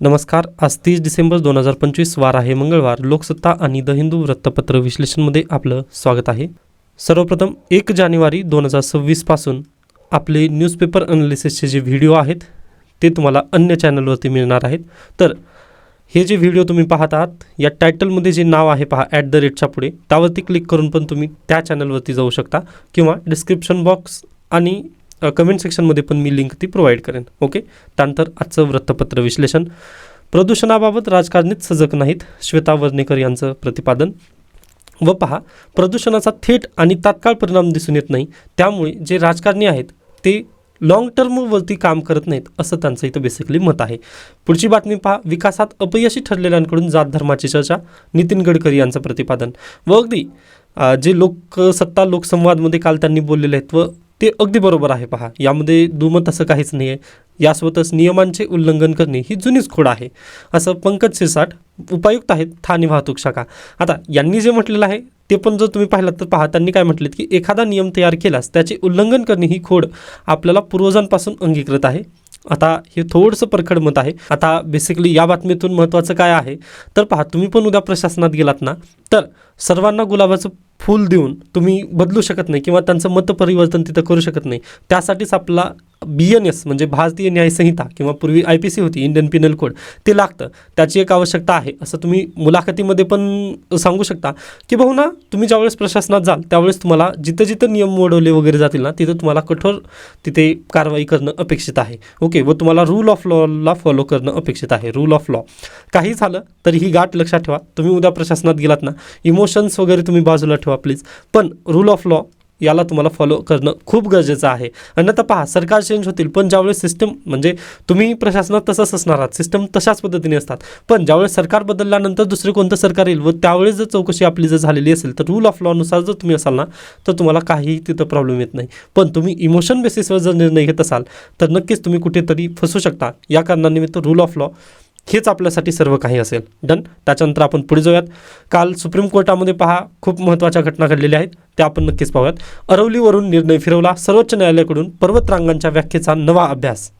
नमस्कार. आज 30 डिसेंबर 2025 वार आहे मंगळवार. लोकसत्ता आणि द हिंदू वृत्तपत्र विश्लेषणमध्ये आपलं स्वागत आहे. सर्वप्रथम 1 जानेवारी 2026 पासून आपले न्यूजपेपर अनालिसिसचे जे व्हिडिओ आहेत ते तुम्हाला अन्य चॅनलवरती मिळणार आहेत. तर हे जे व्हिडिओ तुम्ही पाहत आहात या टायटलमध्ये जे नाव आहे पहा @च्या पुढे, त्यावरती क्लिक करून पण तुम्ही त्या चॅनलवरती जाऊ शकता किंवा डिस्क्रिप्शन बॉक्स आणि कमेंट सेक्शनमध्ये पण मी लिंक ती प्रोव्हाइड करेन. ओके. त्यानंतर आजचं वृत्तपत्र विश्लेषण. प्रदूषणाबाबत राजकारणीत सजग नाहीत, श्वेता वर्णेकर यांचं प्रतिपादन. व पहा, प्रदूषणाचा थेट आणि तात्काळ परिणाम दिसून येत नाही, त्यामुळे जे राजकारणी आहेत ते लॉंग टर्मवरती काम करत नाहीत असं त्यांचं इथं बेसिकली मत आहे. पुढची बातमी पहा, विकासात अपयशी ठरलेल्यांकडून जात धर्माची चर्चा, नितीन गडकरी यांचं प्रतिपादन. व अगदी जे लोकसत्ता लोकसंवादमध्ये काल त्यांनी बोललेले आहेत व ते अगदी बरोबर आहे. पहा, यामध्ये दुमत असं काहीच नाही आहे. यासोबतच नियमांचे उल्लंघन करणे ही जुनीच खोड आहे असं पंकज सिरसाट, उपायुक्त आहेत ठाणे वाहतूक शाखा. आता यांनी जे म्हटलेलं आहे ते पण जर तुम्ही पाहिलात तर पहा, त्यांनी काय म्हटलेत की एखादा नियम तयार केल्यास त्याचे उल्लंघन करणे ही खोड आपल्याला पूर्वजांपासून अंगीकृत आहे. आता हे थोडंसं परखड मत आहे. आता बेसिकली या बातमीतून महत्त्वाचं काय आहे तर पहा, तुम्ही पण उद्या प्रशासनात गेलात ना तर सर्वांना गुलाबाचं फूल देऊन तुम्ही बदलू शकत नाही किंवा त्यांचं मतपरिवर्तन तिथं करू शकत नाही. त्यासाठीच आपला BNS म्हणजे भारतीय न्याय संहिता किंवा पूर्वी IPC होती, इंडियन पिनल कोड, ते लागतं. त्याची एक आवश्यकता आहे असं तुम्ही मुलाखतीमध्ये पण सांगू शकता की भाऊ ना, तुम्ही ज्यावेळेस प्रशासनात जाल त्यावेळेस तुम्हाला जिथं जिथं नियम मोडवले वगैरे जातील ना तिथं तुम्हाला कठोर तिथे कारवाई करणं अपेक्षित आहे. ओके. व तुम्हाला रूल ऑफ लॉला फॉलो करणं अपेक्षित आहे. Rule of law. काही झालं तरी ही गाठ लक्षात ठेवा. तुम्ही उद्या प्रशासनात गेलात ना, इमोशन्स वगैरे तुम्ही बाजूला ठेवा प्लीज, पण रूल ऑफ लॉ याला तुम्हाला फॉलो करणं खूप गरजेचं आहे. अन्यथा पहा, सरकार चेंज होतील पण ज्यावेळेस सिस्टम म्हणजे तुम्ही प्रशासनात तसंच असणार आहात, सिस्टम तशाच पद्धतीने असतात, पण ज्यावेळेस सरकार बदलल्यानंतर दुसरे कोणतं सरकार येईल व त्यावेळेस जर चौकशी आपली जर झालेली असेल तर रूल ऑफ लॉनुसार जर तुम्ही असाल ना तर तुम्हाला काहीही तिथं प्रॉब्लेम येत नाही. पण तुम्ही इमोशन बेसिसवर जर निर्णय घेत असाल तर नक्कीच तुम्ही कुठेतरी फसू शकता. या कारणानिमित्त रूल ऑफ लॉ हेच आपल्यासाठी सर्व काही असेल. डन. त्याच्यानंतर आपण पुढे जाऊयात. काल सुप्रीम कोर्टामध्ये पहा खूप महत्त्वाच्या घटना घडलेल्या आहेत, त्या आपण नक्कीच पाहूयात. अरवलीवरून निर्णय फिरवला, सर्वोच्च न्यायालयाकडून पर्वतरांगांच्या व्याख्येचा नवा अभ्यास.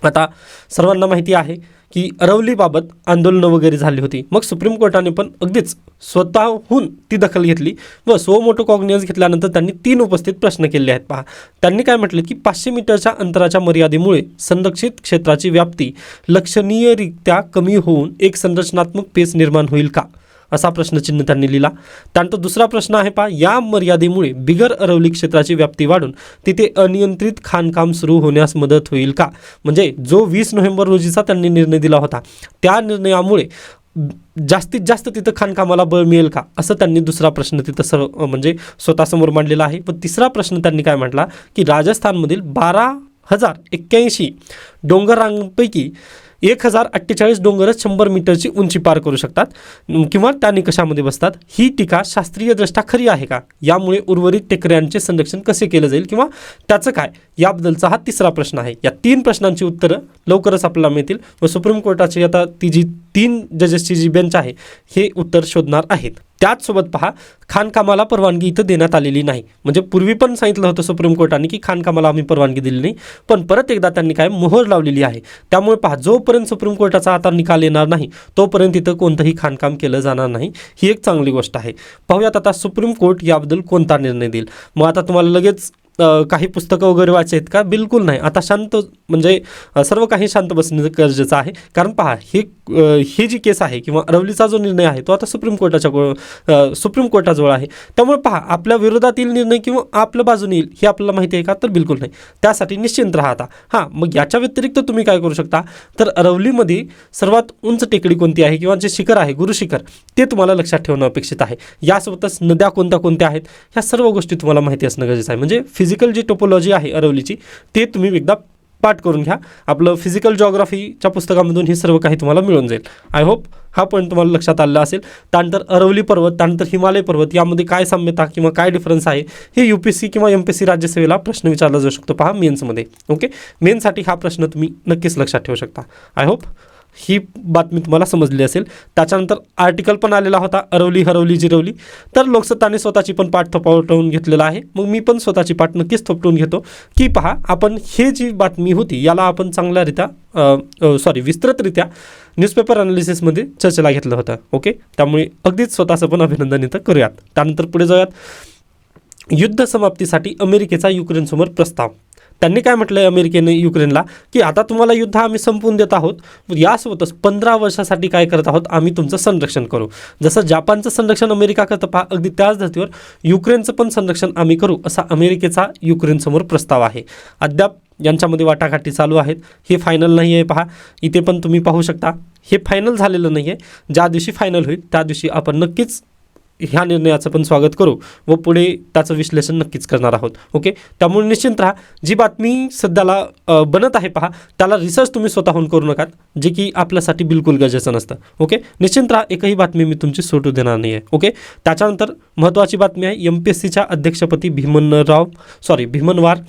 आता सर्वांना माहिती आहे की अरवलीबाबत आंदोलनं वगैरे झाली होती. मग सुप्रीम कोर्टाने पण अगदीच स्वतःहून ती दखल घेतली व सो मोटो कॉग्नियन्स घेतल्यानंतर त्यांनी 3 उपस्थित प्रश्न केले आहेत. पहा, त्यांनी काय म्हटलं की 500 मीटरच्या अंतराच्या मर्यादेमुळे संरक्षित क्षेत्राची व्याप्ती लक्षणीयरित्या कमी होऊन एक संरचनात्मक पेच निर्माण होईल का, असा प्रश्नचिन्ह त्यांनी लिहिला. त्यानंतर दुसरा प्रश्न आहे पहा, या मर्यादेमुळे बिगर अरवली क्षेत्राची व्याप्ती वाढून तिथे अनियंत्रित खाणकाम सुरू होण्यास मदत होईल का. म्हणजे जो 20 नोव्हेंबर रोजीचा त्यांनी निर्णय दिला होता त्या निर्णयामुळे जास्तीत जास्त तिथं खाणकामाला बळ मिळेल का, असं त्यांनी दुसरा प्रश्न तिथं म्हणजे स्वतःसमोर मांडलेला आहे. पण तिसरा प्रश्न त्यांनी काय म्हटला की राजस्थानमधील 12,081 डोंगरांपैकी 1,048 डोंगरच 100 मीटरची उंची पार करू शकतात किंवा त्या निकषामध्ये बसतात. ही टीका शास्त्रीयदृष्ट्या खरी आहे का, यामुळे उर्वरित टेकड्यांचे संरक्षण कसे केलं जाईल किंवा त्याचं काय, याबद्दलचा हा तिसरा प्रश्न आहे. या 3 प्रश्नांची उत्तरं लवकरच आपल्याला मिळतील व सुप्रीम कोर्टाची आता ती जी 3 जजेसची जी बेंच आहे हे उत्तर शोधणार आहेत. त्याचसोबत पहा, खाणकामाला परवानगी इथं देण्यात आलेली नाही. म्हणजे पूर्वी पण सांगितलं होतं सुप्रीम कोर्टाने की खाणकामाला आम्ही परवानगी दिली नाही, पण परत एकदा त्यांनी काय मोहर लावलेली आहे. त्यामुळे पहा, जोपर्यंत सुप्रीम कोर्टाचा आता निकाल येणार नाही तोपर्यंत इथं कोणतंही खाणकाम केलं जाणार नाही. ही एक चांगली गोष्ट आहे. पाहूयात आता सुप्रीम कोर्ट याबद्दल कोणता निर्णय देईल. मग आता तुम्हाला लगेच काही पुस्तकं वगैरे वाचायत का, बिलकुल नाही. आता शांत म्हणजे सर्व काही शांत बसणं गरजेचं आहे. कारण पहा, ही जी केस आहे किंवा अरवलीचा जो निर्णय आहे तो आता सुप्रीम कोर्टाजवळ आहे. त्यामुळे पहा, आपल्या विरोधातील निर्णय किंवा आपल्या बाजूने येईल हे आपल्याला माहिती आहे का, तर बिलकुल नाही. त्यासाठी निश्चिंत राहा. आता मग याच्या व्यतिरिक्त तुम्ही काय करू शकता तर अरवलीमध्ये सर्वात उंच टेकडी कोणती आहे किंवा जे शिखर आहे गुरु शिखर, ते तुम्हाला लक्षात ठेवणं अपेक्षित आहे. यासोबतच नद्या कोणत्या आहेत ह्या सर्व गोष्टी तुम्हाला माहिती असणं गरजेचं आहे. म्हणजे फिजिकल जी टोपोलॉजी आहे अरवलीची ते तुम्ही एकदा पाठ करून घ्या. आपलं फिजिकल जॉग्राफीच्या पुस्तकामधून हे सर्व काही तुम्हाला मिळून जाईल. आय होप हा पॉईंट तुम्हाला लक्षात आलेला असेल. त्यानंतर अरवली पर्वत, त्यानंतर हिमालय पर्वत यामध्ये काय साम्यता किंवा काय डिफरन्स आहे हे UPSC किंवा MPSC राज्यसेवेला प्रश्न विचारला जाऊ शकतो. पहा मेन्समध्ये. ओके. मेन्ससाठी हा प्रश्न तुम्ही नक्कीच लक्षात ठेवू शकता. आय होप ही बातमी तुम्हाला समजली असेल. त्याच्यानंतर आर्टिकल पण आलेला होता, अरवली हरवली जिरवली. तर लोकसत्ताने स्वतःची पण पाठ थोपटवून घेतलेला आहे. मग मी पण स्वतःची पाठ नक्कीच थोपटवून घेतो की पहा, आपण हे जी बातमी होती याला आपण चांगल्यारित्या विस्तृतरित्या न्यूजपेपर अनालिसिसमध्ये चर्चेला घेतलं होतं. ओके, त्यामुळे अगदीच स्वतःचं पण अभिनंदन इथं करूयात. त्यानंतर पुढे जाऊयात. युद्ध समाप्तीसाठी अमेरिकेचा युक्रेनसमोर प्रस्ताव. त्यांनी काय म्हटलं आहे अमेरिकेने युक्रेनला, की आता तुम्हाला युद्ध आम्ही संपवून देत आहोत, यासोबतच 15 वर्षासाठी काय करत आहोत, आम्ही तुमचं संरक्षण करू. जसं जापानचं संरक्षण अमेरिका करतं पहा, अगदी त्याच धर्तीवर युक्रेनचं पण संरक्षण आम्ही करू, असा अमेरिकेचा युक्रेनसमोर प्रस्ताव आहे. अद्याप यांच्यामध्ये वाटाघाटी चालू आहेत. हे फायनल नाही आहे पहा, इथे पण तुम्ही पाहू शकता. हे फायनल झालेलं नाही आहे. ज्या दिवशी फायनल होईल त्या दिवशी आपण नक्कीच ह्या निर्णयाचं पण स्वागत करू व पुढे त्याचं विश्लेषण नक्कीच करणार आहोत. ओके, त्यामुळे निश्चिंत राहा. जी बातमी सध्याला बनत आहे पहा, त्याला रिसर्च तुम्ही स्वतःहून करू नका, जे की आपल्यासाठी बिलकुल गरजेचं नसतं. ओके, निश्चिंत राहा, एकही बातमी मी तुमची सोडू देणार नाही आहे. ओके, त्याच्यानंतर महत्त्वाची बातमी आहे, MPSCच्या अध्यक्षपदी भीमनवार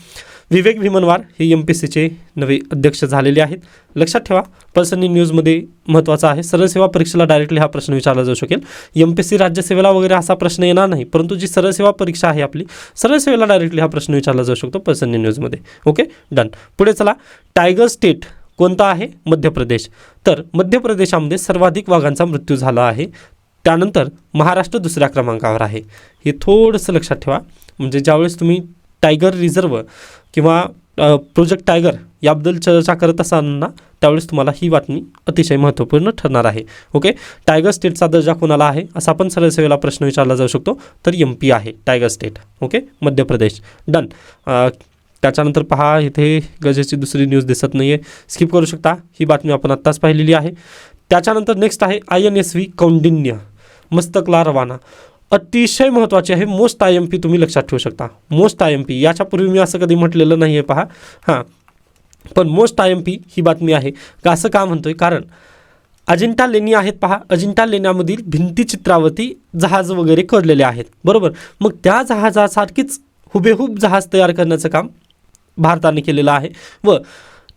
विवेक भीमनवार हे MPSCचे नवे अध्यक्ष झालेले आहेत. लक्षात ठेवा, पर्सनली न्यूजमध्ये महत्त्वाचा आहे. सरळ सेवा परीक्षेला डायरेक्टली हा प्रश्न विचारला जाऊ शकेल. MPSC राज्यसेवेला वगैरे असा प्रश्न येणार नाही, परंतु जी सरळ सेवा परीक्षा आहे आपली, सरळ सेवेला डायरेक्टली हा प्रश्न विचारला जाऊ शकतो पर्सनली न्यूजमध्ये. Okay, done. पुढे चला. टायगर स्टेट कोणता आहे? मध्य प्रदेश. तर मध्य प्रदेशामध्ये सर्वाधिक वाघांचा मृत्यू झाला आहे. त्यानंतर महाराष्ट्र दुसऱ्या क्रमांकावर आहे. हे थोडंसं लक्षात ठेवा. म्हणजे ज्यावेळेस तुम्ही टायगर रिझर्व किंवा प्रोजेक्ट टायगर याबद्दल चर्चा करत असाल ना, त्यावेळेस तुम्हाला ही बातमी अतिशय महत्त्वपूर्ण ठरणार आहे. ओके, टायगर स्टेटचा दर्जा कोणाला आहे असा पण सरळ सेवेला प्रश्न विचारला जाऊ शकतो. तर MP आहे tiger state. Okay, Madhya Pradesh. Done. त्याच्यानंतर पहा, इथे गरजेची दुसरी न्यूज दिसत नाही आहे, स्किप करू शकता. ही बातमी आपण आत्ताच पाहिलेली आहे. त्याच्यानंतर नेक्स्ट आहे INSV कौंडिन्य मस्तकला रवाना. अतिशय महत्त्वाचे आहे. मोस्ट IMP तुम्ही लक्षात ठेवू शकता. मोस्ट IMP याच्यापूर्वी मी असं कधी म्हटलेलं नाही आहे पहा. हां, पण मोस्ट IMP ही बातमी आहे. का असं का म्हणतोय? कारण अजिंठा लेणी आहेत पहा, अजिंठा लेण्यामधील भिंतीचित्रावरती जहाज वगैरे करलेले आहेत, बरोबर. मग त्या जहाजासारखीच हुबेहूब जहाज तयार करण्याचं काम भारताने केलेलं आहे. व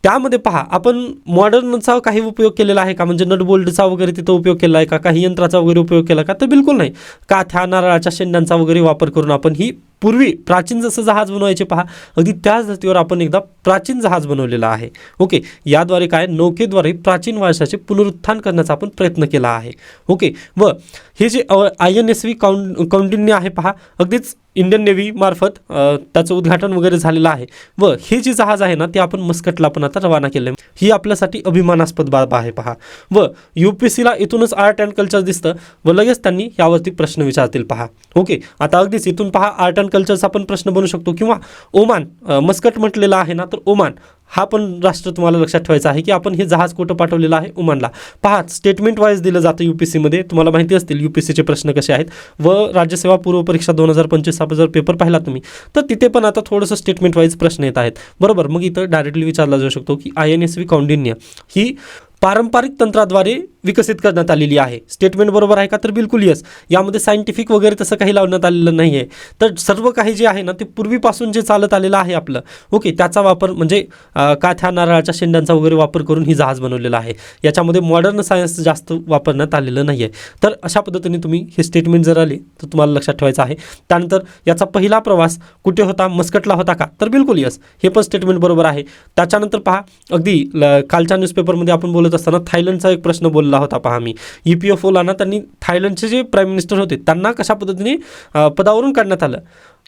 त्यामध्ये पहा, आपण मॉडर्नचा काही उपयोग केलेला आहे का? म्हणजे नटबोल्टचा वगैरे तिथं उपयोग केला आहे का? काही यंत्राचा वगैरे उपयोग केला का? तर बिलकुल नाही. काथ्या नारळाच्या शेंड्यांचा वगैरे वापर करून आपण ही पूर्वी प्राचीन जसं जहाज बनवायचे पहा, अगदी त्याच धर्तीवर आपण एकदा प्राचीन जहाज बनवलेला आहे. ओके, याद्वारे काय, नौकेद्वारे प्राचीन वारशाचे पुनरुत्थान करण्याचा आपण प्रयत्न केला आहे. ओके, व हे जे INSV कौंडिन्य आहे पहा, अगदीच इंडियन नेव्ही मार्फत त्याचं उद्घाटन वगैरे झालेलं आहे. व हे जे जहाज आहे ना, ते आपण मस्कटला पण आता रवाना केलं. ही आपल्यासाठी अभिमानास्पद बाब आहे पहा. व UPSCला इथूनच आर्ट अँड कल्चर दिसतं व लगेच त्यांनी यावरती प्रश्न विचारतील पहा. ओके, आता अगदीच इथून पहा, आर्ट अँड कल्चरचा पण प्रश्न बनू शकतो. किंवा ओमान, मस्कट म्हटलेला आहे ना, तर ओमान हा पण राष्ट्र तुम्हाला लक्षात ठेवायचा आहे की आपण हे जहाज कुठं पाठवलेलं आहे? ओमानला. पहा, स्टेटमेंट वाईज दिलं जातं UPSCमध्ये. तुम्हाला माहिती असतील UPSCचे प्रश्न कसे आहेत. व राज्यसेवा पूर्व परीक्षा 2025 जर पेपर पाहिला तुम्ही, तर तिथे पण आता थोडंसं स्टेटमेंट वाईज प्रश्न येत आहेत, बरोबर. मग इथं डायरेक्टली विचारला जाऊ शकतो की INSV कौंडिन्य ही पारंपरिक तंत्राद्वारे विकसित करण्यात आलेली आहे. स्टेटमेंट बरोबर आहे का? तर बिलकुल यस. यामध्ये सायंटिफिक वगैरे तसं काही लावण्यात आलेलं नाही आहे. तर सर्व काही जे आहे ना, ते पूर्वीपासून जे चालत आलेलं आहे आपलं, ओके, त्याचा वापर म्हणजे काथ्या नारळाच्या शेंड्यांचा वगैरे वापर करून ही जहाज बनवलेला आहे. याच्यामध्ये मॉडर्न सायन्स जास्त वापरण्यात आलेलं नाही आहे. तर अशा पद्धतीने तुम्ही हे स्टेटमेंट जर आले तर तुम्हाला लक्षात ठेवायचं आहे. त्यानंतर याचा पहिला प्रवास कुठे होता? मस्कटला होता का? तर बिलकुल यस, हे पण स्टेटमेंट बरोबर आहे. त्याच्यानंतर पहा, अगदी कालच्या न्यूजपेपरमध्ये आपण बोलत असताना थायलंडचा एक प्रश्न बोलला होता पहा मी. EPFOला ना, त्यांनी थायलंडचे जे प्राईम मिनिस्टर होते त्यांना कशा पद्धतीने पदावरून काढण्यात आलं,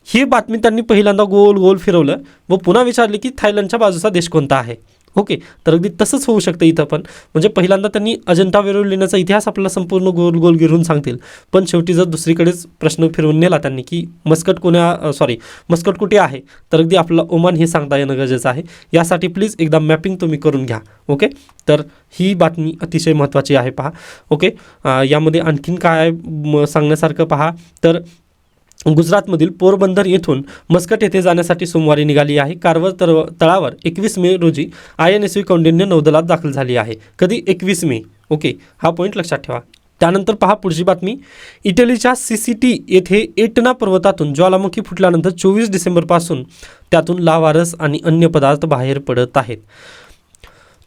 ही बातमी त्यांनी पहिल्यांदा गोल गोल फिरवलं व पुन्हा विचारले की थायलंडच्या बाजूचा देश कोणता आहे. ओके, तर अगदी तसंच होऊ शकतं इथं पण. म्हणजे पहिल्यांदा त्यांनी अजंठा वेरूळ लेण्याचा इतिहास आपल्याला संपूर्ण गोल गोल गिरून सांगतील, पण शेवटी जर दुसरीकडेच प्रश्न फिरवून नेला त्यांनी की मस्कट कुठे आहे, तर अगदी आपलं ओमान हे सांगता येणं गरजेचं आहे. यासाठी प्लीज एकदा मॅपिंग तुम्ही करून घ्या. ओके, तर ही बातमी अतिशय महत्त्वाची आहे पहा. ओके, यामध्ये आणखीन काय सांगण्यासारखं पहा, तर गुजरातमधील पोरबंदर येथून मस्कट येथे जाण्यासाठी सोमवारी निघाली आहे. कारवार तळावर 21 मे रोजी INSV कौंडिन्य नौदलात दाखल झाली आहे. कधी? 21 मे. ओके, हा पॉईंट लक्षात ठेवा. त्यानंतर पहा पुढची बातमी. इटलीच्या सिसिटी येथे एटना पर्वतातून ज्वालामुखी फुटल्यानंतर 24 डिसेंबरपासून त्यातून लावारस आणि अन्य पदार्थ बाहेर पडत आहेत.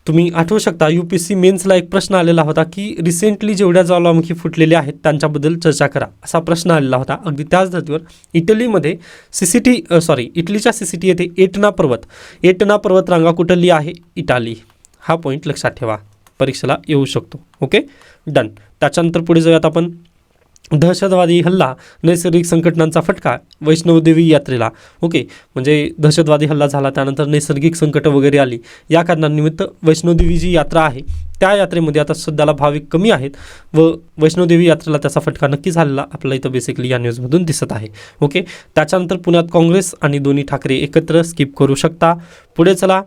तुम्ही आठवू शकता UPSC मेन्सला एक प्रश्न आलेला होता की रिसेंटली जेवढ्या ज्वालामुखी फुटलेल्या आहेत त्यांच्याबद्दल चर्चा करा, असा प्रश्न आलेला होता. अगदी त्याच धर्तीवर इटलीमध्ये इटलीच्या CCT येथे एटना पर्वतरांगा कुठली आहे? इटाली. हा पॉईंट लक्षात ठेवा, परीक्षेला येऊ शकतो. Okay, done. त्याच्यानंतर पुढे जाऊयात आपण. दहशतवादी हल्ला, नैसर्गिक संकटांचा फटका वैष्णोदेवी यात्रेला. ओके, म्हणजे दहशतवादी हल्ला झाला, त्यानंतर नैसर्गिक संकट वगैरे आली, या कारणानिमित्त वैष्णोदेवी जी यात्रा आहे त्या यात्रेमध्ये आता सध्याला भाविक कमी आहेत व वैष्णोदेवी यात्रेला त्याचा फटका नक्की झालेला आपल्याला इथं बेसिकली या न्यूजमधून दिसत आहे. ओके, त्याच्यानंतर पुण्यात काँग्रेस आणि दोन्ही ठाकरे एकत्र, स्किप करू शकता. पुढे चला.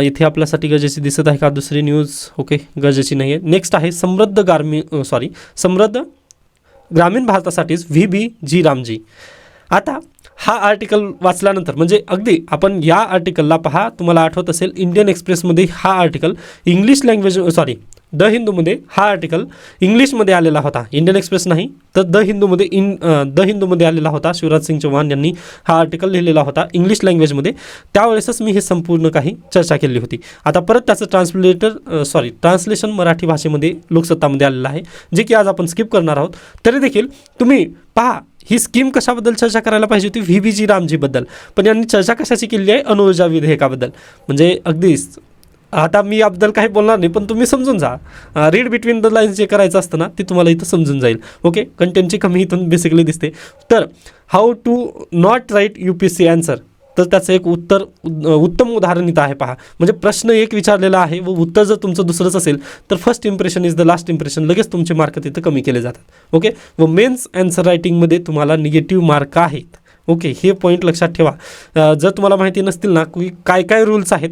इथे आपल्यासाठी गरजेची दिसत आहे का दुसरी न्यूज? ओके, गरजेची नाही आहे. नेक्स्ट आहे समृद्ध ग्रामीण भारतासाठीच VBG रामजी. आता हा आर्टिकल वाचल्यानंतर म्हणजे अगदी आपण या आर्टिकलला पहा, तुम्हाला आठवत असेल इंडियन एक्सप्रेसमध्ये हा आर्टिकल द हिंदूमध्ये हा आर्टिकल इंग्लिशमध्ये आलेला होता. इंडियन एक्सप्रेस नाही तर द हिंदूमध्ये आलेला होता. शिवराज सिंग चौहान यांनी हा आर्टिकल लिहिलेला होता इंग्लिश लँग्वेजमध्ये. त्यावेळेसच मी हे संपूर्ण काही चर्चा केली होती. आता परत त्याचं ट्रान्सलेशन मराठी भाषेमध्ये लोकसत्तामध्ये आलेलं आहे, जे की आज आपण स्किप करणार आहोत. तरी देखील तुम्ही पहा, ही स्कीम कशाबद्दल चर्चा करायला पाहिजे होती? VBG रामजीबद्दल. पण यांनी चर्चा कशाची केली आहे? अणुऊर्जा विधेयकाबद्दल. म्हणजे अगदीच आता मी याबद्दल काही बोलणार नाही, पण तुम्ही समजून जा. रीड बिटवीन द लाईन्स जे करायचं असतं ना, ते तुम्हाला इथं समजून जाईल. ओके, कंटेंटची कमी इथून बेसिकली दिसते. तर how to not write UPSC answer, तर त्याचं एक उत्तम उदाहरण इथं आहे. पहा, म्हणजे प्रश्न एक विचारलेला आहे व उत्तर जर तुमचं दुसरंच असेल तर first impression is the last impression, लगेच तुमचे मार्क तिथं कमी केले जातात. ओके, व मेन्स आन्सर रायटिंगमध्ये तुम्हाला निगेटिव्ह मार्क आहेत. ओके, हे पॉईंट लक्षात ठेवा. जर तुम्हाला माहिती नसतील ना की काय काय रूल्स आहेत,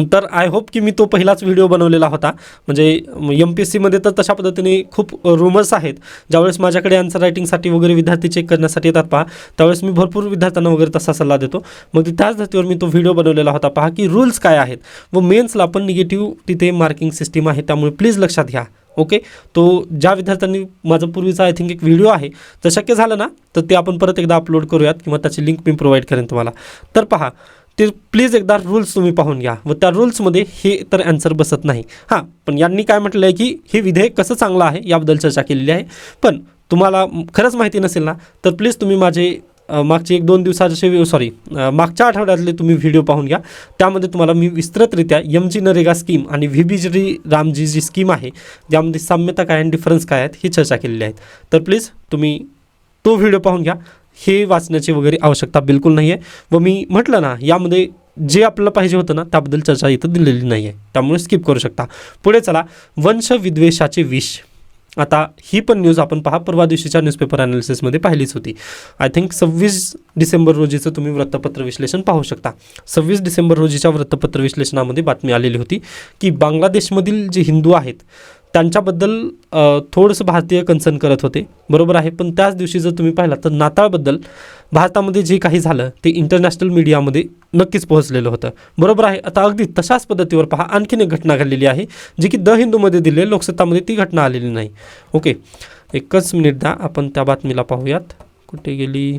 तर आय होप की मी तो पहिलाच व्हिडिओ बनवलेला होता. म्हणजे MPSCमध्ये तर तशा पद्धतीने खूप रूमर्स आहेत. ज्यावेळेस माझ्याकडे आन्सर रायटिंगसाठी वगैरे विद्यार्थी चेक करण्यासाठी येतात पहा, त्यावेळेस मी भरपूर विद्यार्थ्यांना वगैरे तसा सल्ला देतो. मग त्याच धर्तीवर मी तो व्हिडिओ बनवलेला होता. पहा की रूल्स काय आहेत व मेन्सला पण निगेटिव्ह तिथे मार्किंग सिस्टीम आहे, त्यामुळे प्लीज लक्षात घ्या. ओके, तो ज्या विद्यार्थ्यांनी माझा पूर्वीचा आय थिंक एक व्हिडिओ आहे, जर शक्य झालं ना तर ते आपण परत एकदा अपलोड करूयात किंवा त्याची लिंक मी प्रोव्हाइड करेन तुम्हाला. तर पहा, ते प्लीज एकदा रूल्स तुम्ही पाहून घ्या व त्या रूल्समध्ये हे तर आन्सर बसत नाही. हां, पण यांनी काय म्हटलं आहे की हे विधेयक कसं चांगलं आहे याबद्दल चर्चा केलेली आहे. पण तुम्हाला खरंच माहिती नसेल ना तर प्लीज तुम्ही माझे मागचे 1-2 दिवसाचे मागच्या आठवड्यातले तुम्ही व्हिडिओ पाहून घ्या. त्यामध्ये तुम्हाला मी विस्तृतरित्या MG नरेगा स्कीम आणि VBG रामजी जी स्कीम आहे ज्यामध्ये साम्यता काय आणि डिफरन्स काय आहेत ही चर्चा केलेली आहेत. तर प्लीज तुम्ही तो व्हिडिओ पाहून घ्या. हे वाचण्याची वगैरे आवश्यकता बिलकुल नाही आहे. व मी म्हटलं ना, यामध्ये जे आपल्याला पाहिजे होतं ना त्याबद्दल चर्चा इथं दिलेली नाही आहे, त्यामुळे स्किप करू शकता. पुढे चला. वंशविद्वेषाचे विष. आता ही पण न्यूज आपण पहा परवा दिवशीच्या न्यूजपेपर ॲनालिसिसमध्ये पाहिलीच होती. आय थिंक 26 डिसेंबर रोजीचं तुम्ही वृत्तपत्र विश्लेषण पाहू शकता. 26 डिसेंबर रोजीच्या वृत्तपत्र विश्लेषणामध्ये बातमी आलेली होती की बांगलादेशमधील जे हिंदू आहेत त्यांच्याबद्दल थोडंसं भारतीय कन्सर्न करत होते, बरोबर आहे. पण त्याच दिवशी जर तुम्ही पाहिलात तर नाताळबद्दल भारतामध्ये जे काही झालं ते इंटरनॅशनल मीडियामध्ये नक्कीच पोहोचलेलं होतं, बरोबर आहे. आता अगदी तशाच पद्धतीवर पहा आणखीन एक घटना घडलेली आहे जी की द हिंदूमध्ये दिली, लोकसत्तामध्ये ती घटना आलेली नाही. ओके, एकच मिनिट द्या, आपण त्या बातमीला पाहूयात. कुठे गेली?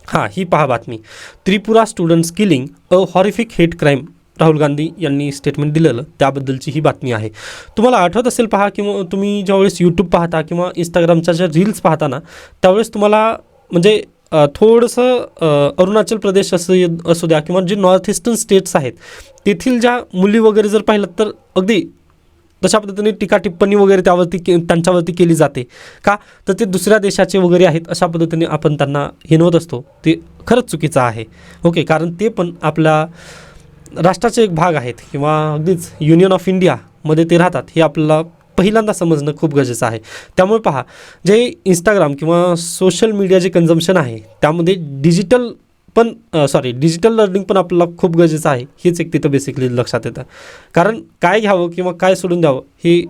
हां, ही पहा बातमी. Tripura students killing a horrific hate crime. Rahul Gandhi यांनी स्टेटमेंट दिलेलं त्याबद्दलची ही बातमी आहे. तुम्हाला आठवत असेल पहा, किंवा तुम्ही ज्यावेळेस यूट्यूब पाहता किंवा इंस्टाग्रामच्या ज्या रील्स पाहता ना त्यावेळेस तुम्हाला म्हणजे थोडंसं अरुणाचल प्रदेश असू द्या किंवा जे नॉर्थ ईस्टर्न स्टेट्स आहेत तेथील ज्या मुली वगैरे जर पाहिलं तर अगदी तशा पद्धतीने टीका टिप्पणी वगैरे त्यांच्यावरती केली जाते. का तर ते दुसऱ्या देशाचे वगैरे आहेत अशा पद्धतीने आपण त्यांना हिनवत असतो. ते खरंच चुकीचं आहे. ओके, कारण ते पण आपल्या राष्ट्राचे एक भाग आहेत किंवा अगदीच युनियन ऑफ इंडियामध्ये ते राहतात, हे आपल्याला पहिल्यांदा समजणं खूप गरजेचं आहे. त्यामुळे पहा, जे इंस्टाग्राम किंवा सोशल मीडिया जे कन्झम्पशन आहे त्यामध्ये डिजिटल लर्निंग पण आपल्याला खूप गरजेचं आहे. हेच एक तिथं बेसिकली लक्षात येतं. कारण काय घ्यावं किंवा काय सोडून द्यावं हे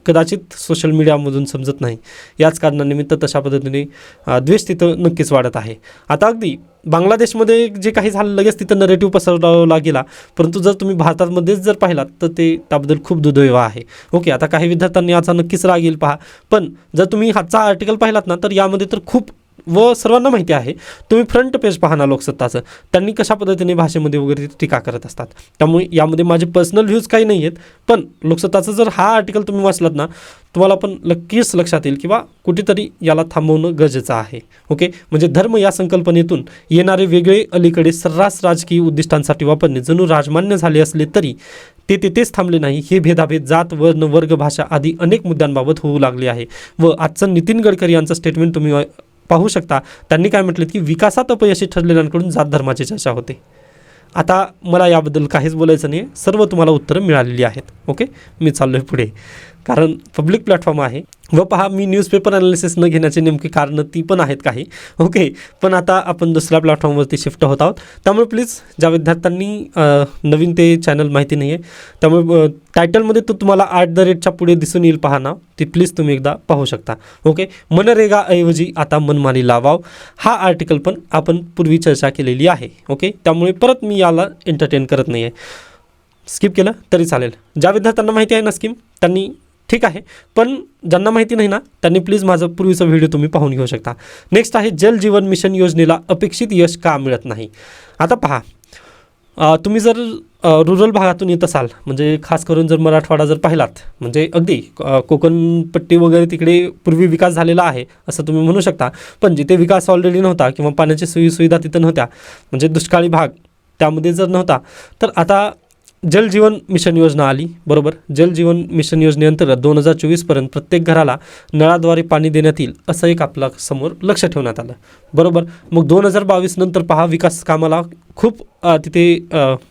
कदाचित सोशल मीडियामधून समजत नाही. याच कारणानिमित्त तशा पद्धतीने द्वेष तिथं नक्कीच वाढत आहे. आता अगदी बांगलादेशमध्ये जे काही झालं लगेच तिथं नरेटिव्ह पसरवला गेला, परंतु जर तुम्ही भारतामध्येच जर पाहिलात तर ते त्याबद्दल खूप दुर्दैव आहे. ओके, आता काही विद्यार्थ्यांनी याचा नक्कीच राग येईल पहा, पण जर तुम्ही हाचा आर्टिकल पाहिलात ना तर यामध्ये तर खूप व सर्वांना माहिती आहे, तुम्ही फ्रंट पेज पाहा ना लोकसत्ताचं, त्यांनी कशा पद्धतीने भाषेमध्ये वगैरे टीका करत असतात. त्यामुळे यामध्ये माझे पर्सनल व्ह्यूज काही नाही आहेत, पण लोकसत्ताचं जर हा आर्टिकल तुम्ही वाचलात ना, तुम्हाला पण नक्कीच लक्षात येईल किंवा कुठेतरी याला थांबवणं गरजेचं आहे. ओके, म्हणजे धर्म या संकल्पनेतून येणारे वेगळे अलीकडे सर्रास राजकीय उद्दिष्टांसाठी वापरणे जणू राजमान्य झाले असले तरी ते तिथेच थांबले नाही. हे भेदाभेद जात, वर्ण, वर्ग, भाषा आदी अनेक मुद्द्यांबाबत होऊ लागले आहे. व आजचं नितीन गडकरी यांचं स्टेटमेंट तुम्ही पाहू शकता. त्यांनी काय म्हटलं की विकासात अपयशी ठरलेल्यांकडून जात धर्माची चर्चा होते. आता मला याबद्दल काहीच बोलायचं नाही, सर्व तुम्हाला उत्तरं मिळालेली आहेत. ओके, मी चाललो आहे पुढे, कारण पब्लिक प्लॅटफॉर्म आहे. व पहा, मी न्यूजपेपर ॲनालिसिस न घेण्याचे नेमकी कारणं ती पण आहेत काही. ओके, पण आता आपण दुसऱ्या प्लॅटफॉर्मवरती शिफ्ट होत आहोत. त्यामुळे प्लीज ज्या नवीन ते चॅनल माहिती नाही आहे, त्यामुळे टायटलमध्ये तो तुम्हाला @ पुढे दिसून येईल, पहा ना, ती प्लीज तुम्ही एकदा पाहू शकता. ओके, मनरेगाऐवजी आता मनमानी लावाव, हा आर्टिकल पण आपण पूर्वी चर्चा केलेली आहे. ओके, त्यामुळे परत मी याला एंटरटेन करत नाही आहे, स्किप केलं तरी चालेल. ज्या विद्यार्थ्यांना माहिती आहे ना स्कीम, त्यांनी ठीक आहे, पण ज्यांना माहिती नाही ना, त्यांनी प्लीज माझं पूर्वीचा व्हिडिओ तुम्ही पाहून घेऊ शकता. नेक्स्ट आहे, जल जीवन मिशन योजनेला अपेक्षित यश का मिळत नाही. आता पहा, तुम्ही जर रुरल भागातून येत असाल, म्हणजे खास करून जर मराठवाडा जर पाहिलात, म्हणजे अगदी कोकणपट्टी वगैरे तिकडे पूर्वी विकास झालेला आहे असं तुम्ही म्हणू शकता, पण जिथे विकास ऑलरेडी नव्हता किंवा पाण्याची सोयीसुविधा तिथं नव्हत्या, म्हणजे दुष्काळी भाग त्यामध्ये जर नव्हता, तर आता जल जीवन मिशन योजना आली. बरोबर, जल जीवन मिशन योजनेअंतर्गत 2024पर्यंत प्रत्येक घराला नळाद्वारे पाणी देण्यात येईल असं एक आपल्या समोर लक्ष ठेवण्यात आलं. बरोबर, मग 2022 नंतर पहा, विकास कामाला खूप तिथे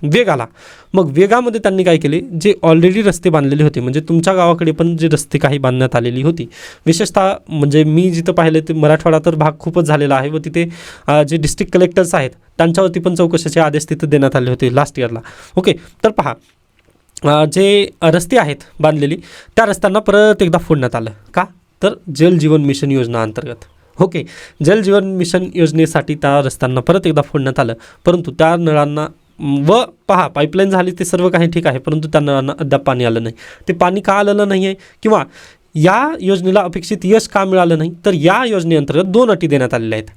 वेग आला. मग वेगामध्ये त्यांनी काय केले, जे ऑलरेडी रस्ते बांधलेले होते, म्हणजे तुमच्या गावाकडे पण जे रस्ते काही बांधण्यात आलेली होती, विशेषतः म्हणजे मी जिथं पाहिलं ते मराठवाडा तर भाग खूपच झालेला आहे. व तिथे जे डिस्ट्रिक्ट कलेक्टर्स आहेत त्यांच्यावरती पण चौकशीचे आदेश तिथं देण्यात आले होते लास्ट इयरला. ओके, तर पहा, जे रस्ते आहेत बांधलेली, त्या रस्त्यांना परत एकदा फोडण्यात आलं. का, तर जल जीवन मिशन योजना अंतर्गत. ओके, जल जीवन मिशन योजनेसाठी त्या रस्त्यांना परत एकदा फोडण्यात आलं, परंतु त्या नळांना व पहा, पाईपलाईन झाली, ते सर्व काही ठीक आहे, परंतु त्या नळांना अद्याप पाणी आलं नाही. ते पाणी का आलेलं नाही आहे किंवा या योजनेला अपेक्षित यश का मिळालं नाही, तर या योजनेअंतर्गत 2 अटी देण्यात आलेल्या आहेत.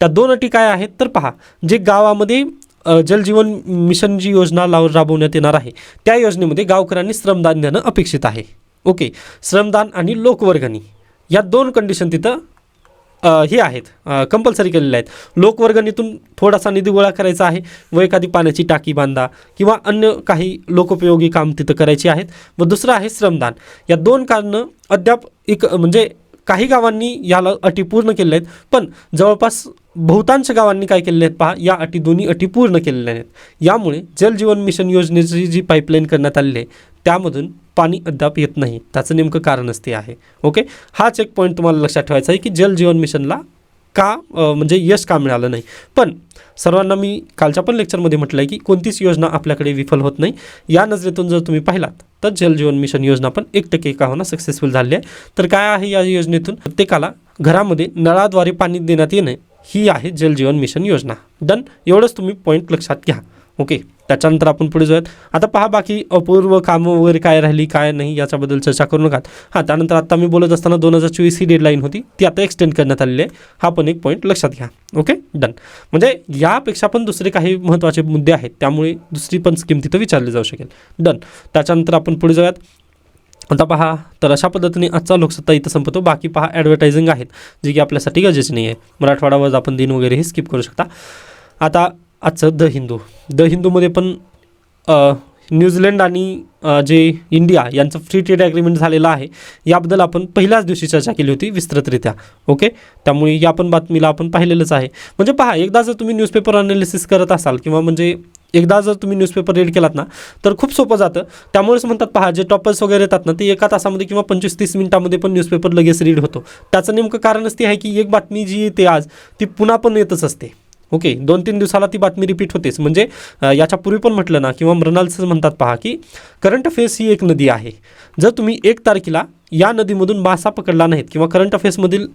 त्या 2 अटी काय आहेत, तर पहा, जे गावामध्ये जलजीवन मिशन जी योजना राबवण्यात येणार आहे, त्या योजनेमध्ये गावकऱ्यांनी श्रमदान देणं अपेक्षित आहे. ओके, श्रमदान आणि लोकवर्गणी या 2 कंडिशन तिथं हे आहेत, कंपल्सरी केलेले आहेत. लोकवर्गणीतून थोडासा निधी गोळा करायचा आहे व एखादी पाण्याची टाकी बांधा किंवा अन्य काही लोकोपयोगी काम तिथं करायची आहेत. व दुसरं आहे श्रमदान. या 2 कारणं अद्याप म्हणजे काही गावांनी याला अटी पूर्ण केलेल्या आहेत, पण जवळपास बहुतांश गावांनी काय केलेले आहेत, पहा, या दोन्ही अटी पूर्ण केलेल्या आहेत. यामुळे जल जीवन मिशन योजनेची जी पाईपलाईन करण्यात आलेली आहे त्यामधून पाणी अद्याप येत नाही. त्याचं नेमकं कारणच ते आहे. ओके, हा चेक पॉईंट तुम्हाला लक्षात ठेवायचा आहे की जल जीवन मिशनला का म्हणजे यश का मिळालं नाही. पण सर्वांना मी कालच्या पण लेक्चरमध्ये म्हटलं आहे की कोणतीच योजना आपल्याकडे विफल होत नाही. या नजरेतून जर तुम्ही पाहिलात तर जल जीवन मिशन योजना पण 1% का होणार सक्सेसफुल झाली आहे. तर काय आहे या योजनेतून, प्रत्येकाला घरामध्ये नळाद्वारे पाणी देण्यात येणे ही आहे जल जीवन मिशन योजना. डन, एवढंच तुम्ही पॉईंट लक्षात घ्या. ओके, त्याच्यानंतर आपण पुढे जाऊयात. आता पहा, बाकी अपूर्व कामं वगैरे काय राहिली काय नाही याच्याबद्दल चर्चा करू नका. हां, त्यानंतर आता मी बोलत असताना 2024 ही डेडलाईन होती, ती आता एक्सटेंड करण्यात आलेली आहे. हा पण एक पॉईंट लक्षात घ्या. Okay, done. म्हणजे यापेक्षा पण दुसरे काही महत्त्वाचे मुद्दे आहेत, त्यामुळे दुसरी पण स्कीम तिथं विचारली जाऊ शकेल. डन, त्याच्यानंतर आपण पुढे जाऊयात. आता पहा, तर अशा पद्धतीने आजचा लोकसत्ता इथं संपतो. बाकी पहा, ॲडव्हर्टायझिंग आहेत जी की आपल्यासाठी गरजेची नाही आहे. मराठवाडावर आपण दिन वगैरे हे स्किप करू शकता. आता आजचं द हिंदूमध्ये पण न्यूझीलंड आणि जे इंडिया यांचं फ्री ट्रेड ॲग्रीमेंट झालेलं आहे याबद्दल आपण पहिल्याच दिवशी चर्चा केली होती विस्तृतरित्या. ओके, त्यामुळे या पण बातमीला आपण पाहिलेलंच आहे. म्हणजे पहा, एकदा जर तुम्ही न्यूजपेपर ॲनालिसिस करत असाल किंवा म्हणजे एकदा जर तुम्ही न्यूजपेपर रीड केलात ना तर खूप सोपं जातं. त्यामुळेच म्हणतात पहा, जे टॉपर्स वगैरे येतात ना ते एका तासामध्ये किंवा 25-30 मिनिटामध्ये पण न्यूजपेपर लगेच रीड होतो. त्याचं नेमकं कारणच ते आहे की एक बातमी जी येते आज ती पुन्हा पण येतच असते. ओके, 2-3 दिवसाला ती बातमी रिपीट होतेच. म्हणजे याच्यापूर्वी पण म्हटलं ना किंवा मृणालच म्हणतात पहा की करंट अफेअर्स ही एक नदी आहे. जर तुम्ही 1 तारखेला या नदीमधून मासा पकडला नाहीत किंवा करंट अफेअर्समधील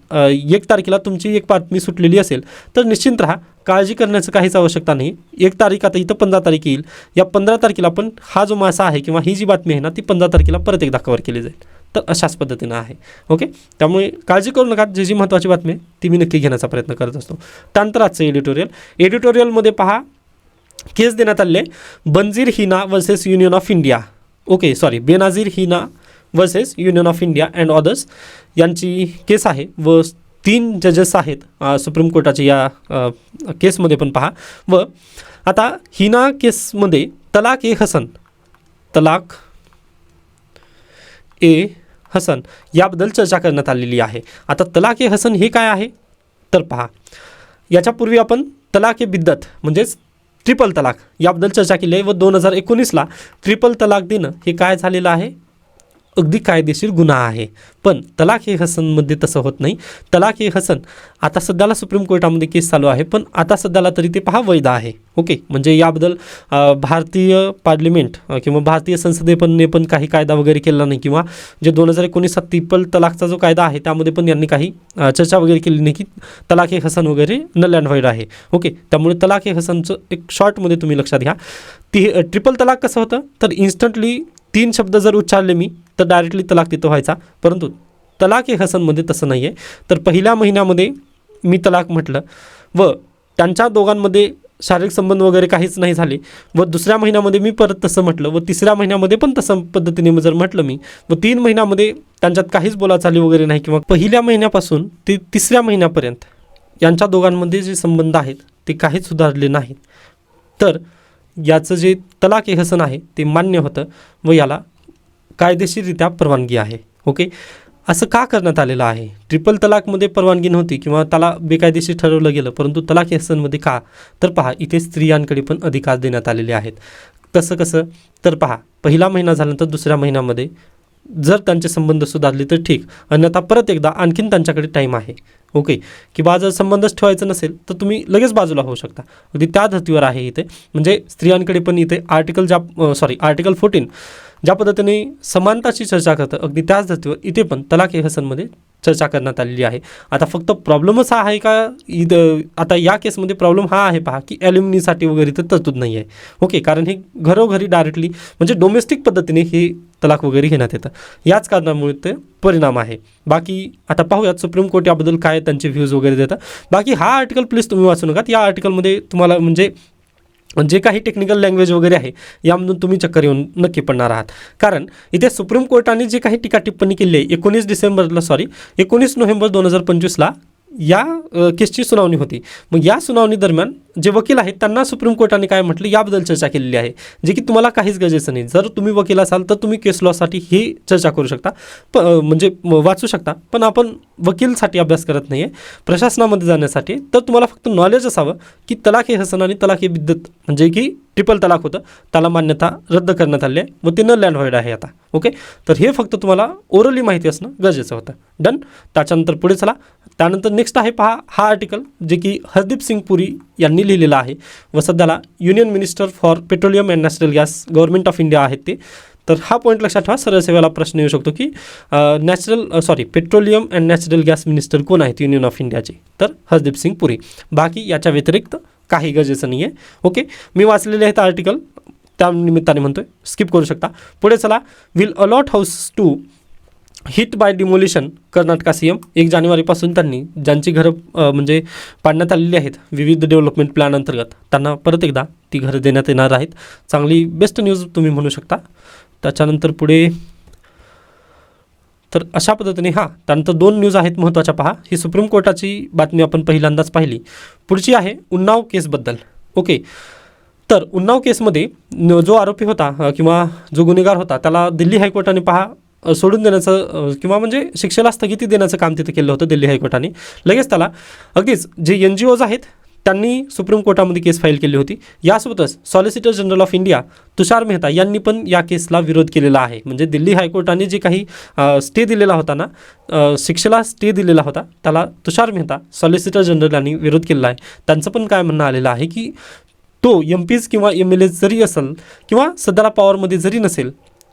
1 तारखेला तुमची एक बातमी सुटलेली असेल तर निश्चिंत राहा, काळजी करण्याचं काहीच आवश्यकता नाही. 1 तारीख आता इथं 15 तारीख येईल, या 15 तारखेला पण हा जो मासा आहे किंवा ही जी बातमी आहे ना ती 15 तारखेला परत एकदा कव्हर केली जाईल. तर अशाच पद्धतीनं आहे. ओके, त्यामुळे काळजी करू नका. जी महत्त्वाची बातमी आहे ती मी नक्की घेण्याचा प्रयत्न करत असतो. त्यानंतर आजचं एडिटोरियलमध्ये पहा, केस देण्यात आले Benazir Hina versus union of India. Okay sorry, Benazir Hina versus union of India and others यांची केस आहे व 3 जजेस आहेत सुप्रीम कोर्टाचे या केसमध्ये पण पहा. व आता हिना केसमध्ये तलाक ए हसन याबद्दल चर्चा करण्यात आलेली आहे. आता तलाक ए हसन हे काय आहे तर पहा, याच्यापूर्वी आपण तलाक ए बिद्दत म्हणजेच ट्रिपल तलाक याबद्दल चर्चा केली आहे व 2019ला ट्रिपल तलाक देणं हे काय झालेलं आहे, अगदी कायदेशीर गुन्हा आहे. पण तलाक ए हसनमध्ये तसं होत नाही. तलाक ए हसन आता सध्याला सुप्रीम कोर्टामध्ये केस चालू आहे, पण आता सध्याला तरी ते पहा वैध आहे. ओके, म्हणजे याबद्दल भारतीय पार्लिमेंट किंवा भारतीय संसदेने पण काही कायदा वगैरे केला नाही, किंवा जे 2019चा ट्रिपल तलाकचा जो कायदा आहे त्यामध्ये पण यांनी काही चर्चा वगैरे केली नाही की तलाक ए हसन वगैरे नल अँड वैध आहे. ओके, त्यामुळे तलाक ए हसनचं एक शॉर्टमध्ये तुम्ही लक्षात घ्या. ट्रिपल तलाक कसं होतं तर इन्स्टंटली 3 शब्द जर उच्चारले मी तर डायरेक्टली तलाक तिथं व्हायचा. परंतु तलाक ए हसनमध्ये तसं नाही आहे. तर पहिल्या महिन्यामध्ये मी तलाक म्हटलं व त्यांच्या दोघांमध्ये शारीरिक संबंध वगैरे काहीच नाही झाले व दुसऱ्या महिन्यामध्ये मी परत तसं म्हटलं व तिसऱ्या महिन्यामध्ये पण तसं पद्धतीने जर म्हटलं मी व 3 महिन्यामध्ये त्यांच्यात काहीच बोलाचाली वगैरे नाही, किंवा पहिल्या महिन्यापासून ते तिसऱ्या महिन्यापर्यंत यांच्या दोघांमध्ये जे संबंध आहेत ते काहीच सुधारले नाहीत, तर याचं जे तलाक ए हसन आहे ते मान्य होतं व याला कायदेशीररित्या परवानगी आहे. ओके, असं का करण्यात आलेलं आहे? ट्रिपल तलाकमध्ये परवानगी नव्हती किंवा त्याला बेकायदेशीर ठरवलं गेलं, परंतु तलाक ए हसनमध्ये का तर पहा, इथे स्त्रियांकडे पण अधिकार देण्यात आलेले आहेत. तसं कसं तर पहा, पहिला महिना झाल्यानंतर दुसऱ्या महिन्यामध्ये जर त्यांचे संबंध सुधारले तर ठीक, अन्यथा परत एकदा आणखीन त्यांच्याकडे टाईम आहे. ओके, किंवा जर संबंधच ठेवायचं नसेल तर तुम्ही लगेच बाजूला होऊ शकता. अगदी त्या धर्तीवर आहे इथे. म्हणजे स्त्रियांकडे पण इथे आर्टिकल 14 ज्या पद्धतीने समानताची चर्चा करतं, अगदी त्याच धर्तीवर इथे पण तलाक ए हसनमध्ये चर्चा करण्यात आलेली आहे. आता फक्त प्रॉब्लेमच हा आहे का आता या केसमध्ये प्रॉब्लेम हा आहे पहा की ॲल्युमिनीसाठी वगैरे तर तरतूद नाही आहे. ओके, कारण हे घरोघरी डायरेक्टली म्हणजे डोमेस्टिक पद्धतीने हे तलाक वगैरे घेण्यात येतं, याच कारणामुळे ते परिणाम आहे. बाकी आता पाहूयात सुप्रीम कोर्ट याबद्दल काय त्यांचे व्ह्यूज वगैरे देतात. बाकी हा आर्टिकल प्लीज तुम्ही वाचू नका. या आर्टिकलमध्ये तुम्हाला म्हणजे जे काही टेक्निकल लँग्वेज वगैरे आहे यामधून तुम्ही चक्कर येऊन नक्की पडणार आहात. कारण इथे सुप्रीम कोर्टाने जे काही टीका टिप्पणी केली आहे 19 नोव्हेंबर 2025ला या केसची सुनावणी होती. मग या सुनावणी दरम्यान जे वकील आहेत त्यांना सुप्रीम कोर्टाने काय म्हटलं याबद्दल चर्चा केलेली आहे, जे की तुम्हाला काहीच गरजेचं नाही. जर तुम्ही वकील असाल तर तुम्ही केस लॉसाठी ही चर्चा करू शकता, म्हणजे वाचू शकता. पण आपण वकीलसाठी अभ्यास करत नाही आहे, प्रशासनामध्ये जाण्यासाठी. तर तुम्हाला फक्त नॉलेज असावं की तलाक ए हसन आणि तलाक ए बिद्दत म्हणजे की ट्रिपल तलाक होतं, त्याला मान्यता रद्द करण्यात आली आहे व ते नल अँड व्हॉइड आहे आता. ओके, तर हे फक्त तुम्हाला ओरली माहिती असणं गरजेचं होतं. डन. त्याच्यानंतर पुढे चला. त्यानंतर नेक्स्ट आहे पहा हा आर्टिकल जे की हरदीप सिंग पुरी यांनी लिहिलेला आहे व सध्याला union minister for petroleum and natural gas government of India आहेत ते. तर हा पॉईंट लक्षात ठेवा. सरळ सेवेला प्रश्न येऊ शकतो की petroleum and natural gas minister कोण आहेत युनियन ऑफ इंडियाचे, तर हरदीप सिंग पुरी. बाकी याच्या व्यतिरिक्त काही गरजेचं नाही आहे. ओके, मी वाचलेले आहेत आर्टिकल, त्या निमित्ताने म्हणतोय, स्किप करू शकता. पुढे चला. Will allot house to hit by demolition. Karnataka CM 1 जानेवारीपासून त्यांनी ज्यांची घरं म्हणजे पाडण्यात आलेली आहेत विविध डेव्हलपमेंट प्लॅन अंतर्गत त्यांना परत एकदा ती घरं देण्यात येणार आहेत. चांगली बेस्ट न्यूज तुम्ही म्हणू शकता. त्याच्यानंतर पुढे तर अशा पद्धतीने त्यानंतर 2 न्यूज आहेत महत्त्वाच्या पहा. ही सुप्रीम कोर्टाची बातमी आपण पहिल्यांदाच पाहिली. पुढची आहे उन्नाव केसबद्दल. ओके, तर उन्नाव केसमध्ये जो आरोपी होता किंवा जो गुन्हेगार होता त्याला दिल्ली हायकोर्टाने सोडून देण्याचं किंवा म्हणजे शिक्षेला स्थगिती देण्याचं काम तिथे केलं होतं दिल्ली हायकोर्टाने. लगेच त्याला अगदीच जे NGOज आहेत त्यांनी सुप्रीम कोर्टामध्ये केस फाईल केली होती. यासोबतच solicitor general of India Tushar Mehta यांनी पण या केसला विरोध केलेला आहे. म्हणजे दिल्ली हायकोर्टाने जे काही स्टे दिलेला होता ना, शिक्षेला स्टे दिलेला होता, त्याला तुषार मेहता सॉलिसिटर जनरल यांनी विरोध केलेला आहे. त्यांचं पण काय म्हणणं आलेलं आहे की तो MPs किंवा MLA जरी असेल किंवा सध्याला पॉवरमध्ये जरी नसेल,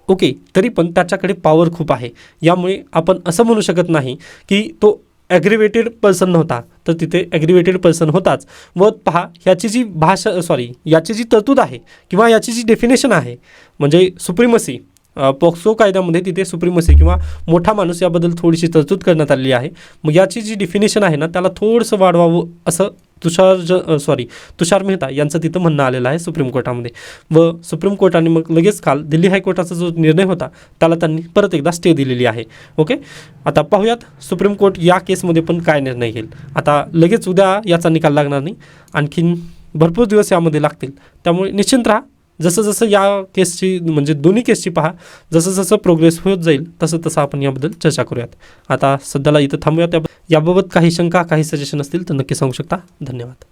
ओके, तरी पण त्याच्याकडे पॉवर खूप आहे. यामुळे आपण असं म्हणू शकत नाही की तो ॲग्रिवेटेड पर्सन नव्हता, तर तिथे ॲग्रिवेटेड पर्सन होताच. व पहा याची जी तरतूद आहे किंवा याची जी डेफिनेशन आहे म्हणजे सुप्रीमसी पॉक्सो कायद्यामध्ये तिथे सुप्रीमसी किंवा मोठा माणूस याबद्दल थोडीशी तरतूद करण्यात आलेली आहे. मग याची जी डिफिनेशन आहे ना त्याला थोडंसं वाढवावं असं तुषार मेहता यांचं तिथं म्हणणं आलेलं आहे सुप्रीम कोर्टामध्ये. व सुप्रीम कोर्टाने मग लगेच काल दिल्ली हायकोर्टाचा जो निर्णय होता त्याला त्यांनी परत एकदा स्टे दिलेली आहे. ओके, आता पाहूयात सुप्रीम कोर्ट या केसमध्ये पण काय निर्णय घेईल. आता लगेच उद्या याचा निकाल लागणार नाही, आणखीन भरपूर दिवस यामध्ये लागतील. त्यामुळे निश्चिंत राहा. जसं जसं या केसची म्हणजे दोन्ही केसची पहा, जसं जसं प्रोग्रेस होत जाईल तसं तसं आपण याबद्दल चर्चा करूयात. आता सध्याला इथं थांबूयात. याबाबत काही शंका काही सजेशन असतील तर नक्की सांगू शकता. धन्यवाद.